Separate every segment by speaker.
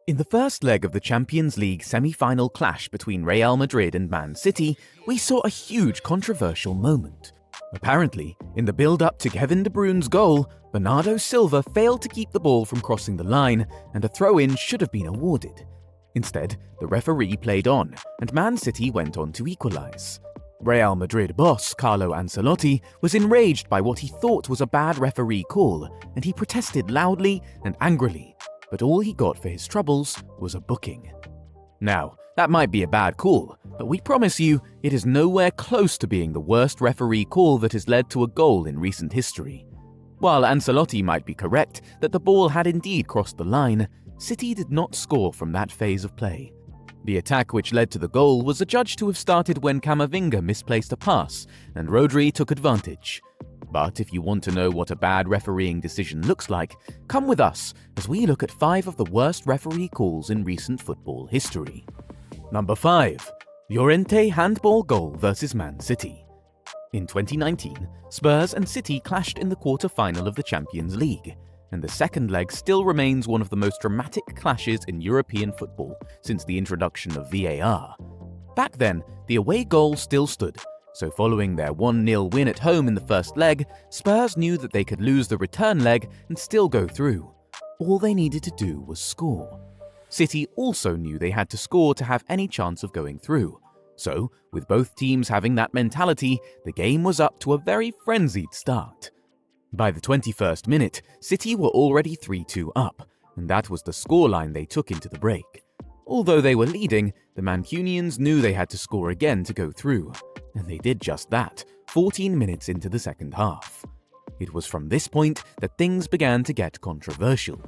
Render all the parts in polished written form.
Speaker 1: In the first leg of the Champions League semi-final clash between Real Madrid and Man City, we saw a huge controversial moment. Apparently, in the build-up to Kevin De Bruyne's goal, Bernardo Silva failed to keep the ball from crossing the line, and a throw-in should have been awarded. Instead, the referee played on, and Man City went on to equalise. Real Madrid boss Carlo Ancelloti was enraged by what he thought was a bad referee call, and he protested loudly and angrily, but all he got for his troubles was a booking. Now, that might be a bad call, but we promise you it is nowhere close to being the worst referee call that has led to a goal in recent history. While Ancelotti might be correct that the ball had indeed crossed the line, City did not score from that phase of play. The attack which led to the goal was adjudged to have started when Camavinga misplaced a pass and Rodri took advantage. But if you want to know what a bad refereeing decision looks like, come with us as we look at 5 of the worst referee calls in recent football history. Number 5. Llorente handball goal versus Man City. In 2019, Spurs and City clashed in the quarter-final of the Champions League, and the second leg still remains one of the most dramatic clashes in European football since the introduction of VAR. Back then, the away goal still stood, so following their 1-0 win at home in the first leg, Spurs knew that they could lose the return leg and still go through. All they needed to do was score. City also knew they had to score to have any chance of going through. So, with both teams having that mentality, the game was up to a very frenzied start. By the 21st minute, City were already 3-2 up, and that was the scoreline they took into the break. Although they were leading, the Mancunians knew they had to score again to go through, and they did just that, 14 minutes into the second half. It was from this point that things began to get controversial.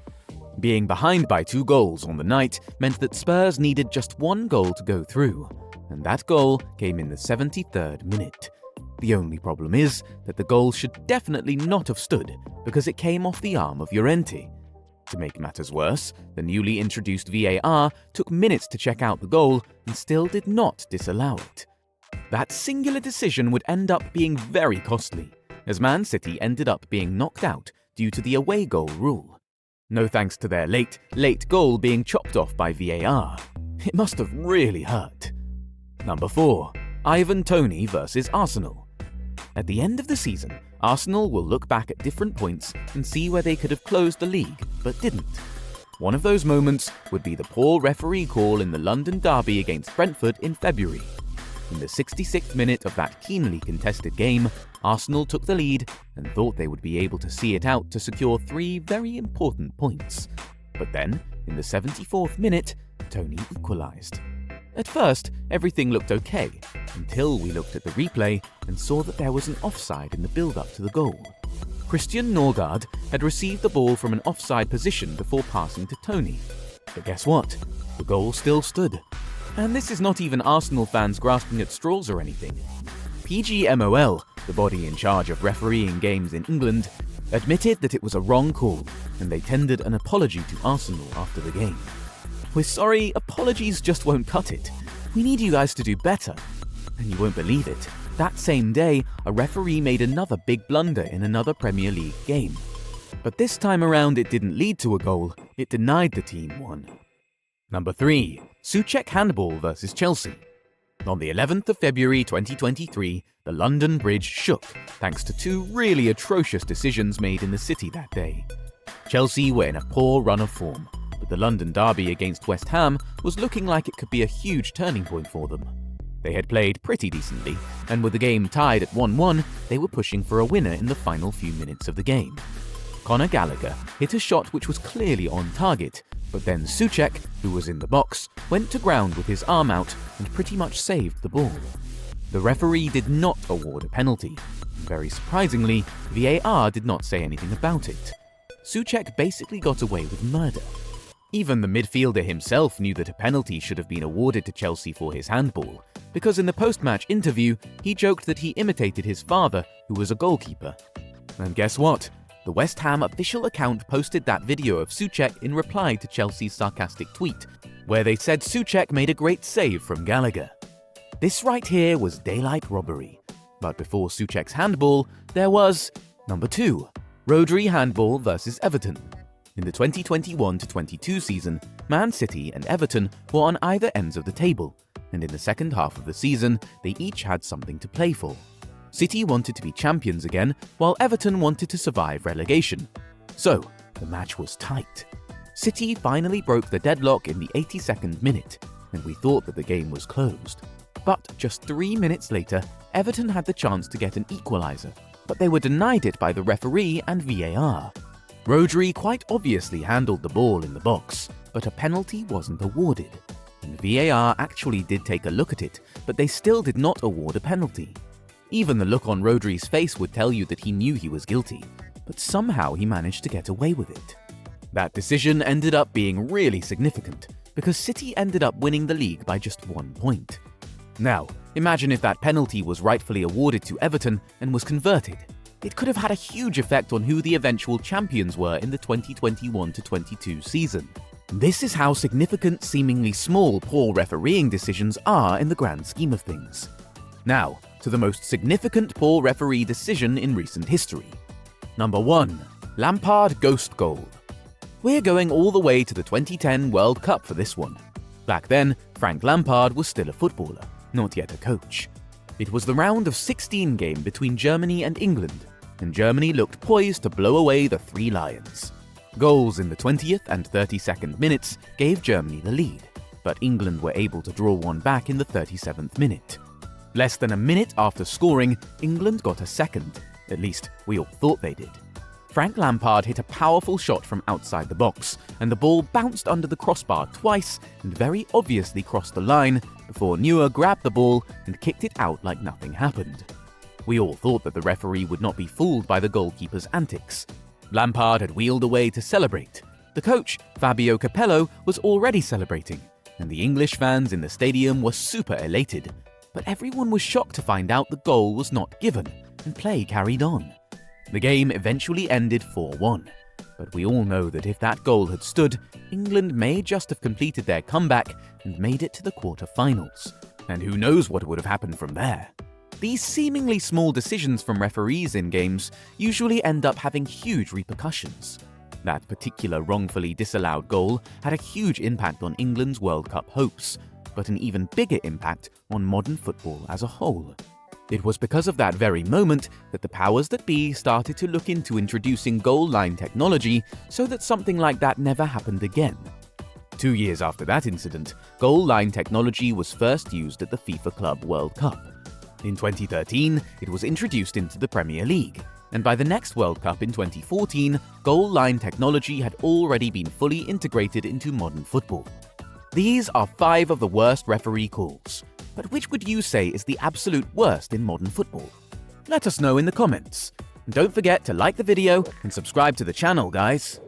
Speaker 1: Being behind by 2 goals on the night meant that Spurs needed just 1 goal to go through, and that goal came in the 73rd minute. The only problem is that the goal should definitely not have stood because it came off the arm of Llorente. To make matters worse, the newly introduced VAR took minutes to check out the goal and still did not disallow it. That singular decision would end up being very costly, as Man City ended up being knocked out due to the away goal rule. No thanks to their late goal being chopped off by VAR. It must have really hurt. Number 4. Ivan Toney versus Arsenal. At the end of the season, Arsenal will look back at different points and see where they could have closed the league, but didn't. One of those moments would be the poor referee call in the London derby against Brentford in February. In the 66th minute of that keenly contested game, Arsenal took the lead and thought they would be able to see it out to secure 3 very important points. But then, in the 74th minute, Toney equalised. At first, everything looked okay, until we looked at the replay and saw that there was an offside in the build-up to the goal. Christian Norgard had received the ball from an offside position before passing to Toney. But guess what? The goal still stood. And this is not even Arsenal fans grasping at straws or anything. PGMOL, the body in charge of refereeing games in England, admitted that it was a wrong call, and they tendered an apology to Arsenal after the game. We're sorry, apologies just won't cut it. We need you guys to do better. And you won't believe it, that same day, a referee made another big blunder in another Premier League game. But this time around it didn't lead to a goal, it denied the team one. Number 3. Souček handball versus Chelsea. On the 11th of February 2023, the London Bridge shook thanks to 2 really atrocious decisions made in the city that day. Chelsea were in a poor run of form, but the London derby against West Ham was looking like it could be a huge turning point for them. They had played pretty decently, and with the game tied at 1-1, they were pushing for a winner in the final few minutes of the game. Conor Gallagher hit a shot which was clearly on target, but then Souček, who was in the box, went to ground with his arm out and pretty much saved the ball. The referee did not award a penalty. Very surprisingly, VAR did not say anything about it. Souček basically got away with murder. Even the midfielder himself knew that a penalty should have been awarded to Chelsea for his handball, because in the post-match interview, he joked that he imitated his father, who was a goalkeeper. And guess what? The West Ham official account posted that video of Souček in reply to Chelsea's sarcastic tweet, where they said Souček made a great save from Gallagher. This right here was daylight robbery. But before Souček's handball, there was number 2, Rodri handball versus Everton. In the 2021-22 season, Man City and Everton were on either ends of the table, and in the second half of the season, they each had something to play for. City wanted to be champions again, while Everton wanted to survive relegation. So, the match was tight. City finally broke the deadlock in the 82nd minute, and we thought that the game was closed. But just 3 minutes later, Everton had the chance to get an equaliser, but they were denied it by the referee and VAR. Rodri quite obviously handled the ball in the box, but a penalty wasn't awarded. And VAR actually did take a look at it, but they still did not award a penalty. Even the look on Rodri's face would tell you that he knew he was guilty, but somehow he managed to get away with it. That decision ended up being really significant, because City ended up winning the league by just 1 point. Now, imagine if that penalty was rightfully awarded to Everton and was converted. It could have had a huge effect on who the eventual champions were in the 2021-22 season. This is how significant seemingly small poor refereeing decisions are in the grand scheme of things. Now, to the most significant poor referee decision in recent history. Number 1. Lampard ghost goal. We're going all the way to the 2010 World Cup for this one. Back then, Frank Lampard was still a footballer, not yet a coach. It was the round of 16 game between Germany and England, and Germany looked poised to blow away the Three Lions. Goals in the 20th and 32nd minutes gave Germany the lead, but England were able to draw one back in the 37th minute. Less than a minute after scoring, England got a second. At least, we all thought they did. Frank Lampard hit a powerful shot from outside the box, and the ball bounced under the crossbar twice and very obviously crossed the line before Neuer grabbed the ball and kicked it out like nothing happened. We all thought that the referee would not be fooled by the goalkeeper's antics. Lampard had wheeled away to celebrate. The coach, Fabio Capello, was already celebrating, and the English fans in the stadium were super elated. But everyone was shocked to find out the goal was not given, and play carried on. The game eventually ended 4-1, but we all know that if that goal had stood, England may just have completed their comeback and made it to the quarter-finals. And who knows what would have happened from there. These seemingly small decisions from referees in games usually end up having huge repercussions. That particular wrongfully disallowed goal had a huge impact on England's World Cup hopes, but an even bigger impact on modern football as a whole. It was because of that very moment that the powers that be started to look into introducing goal line technology so that something like that never happened again. 2 years after that incident, goal line technology was first used at the FIFA Club World Cup. In 2013, it was introduced into the Premier League, and by the next World Cup in 2014, goal line technology had already been fully integrated into modern football. These are 5 of the worst referee calls. But which would you say is the absolute worst in modern football? Let us know in the comments. And don't forget to like the video and subscribe to the channel, guys.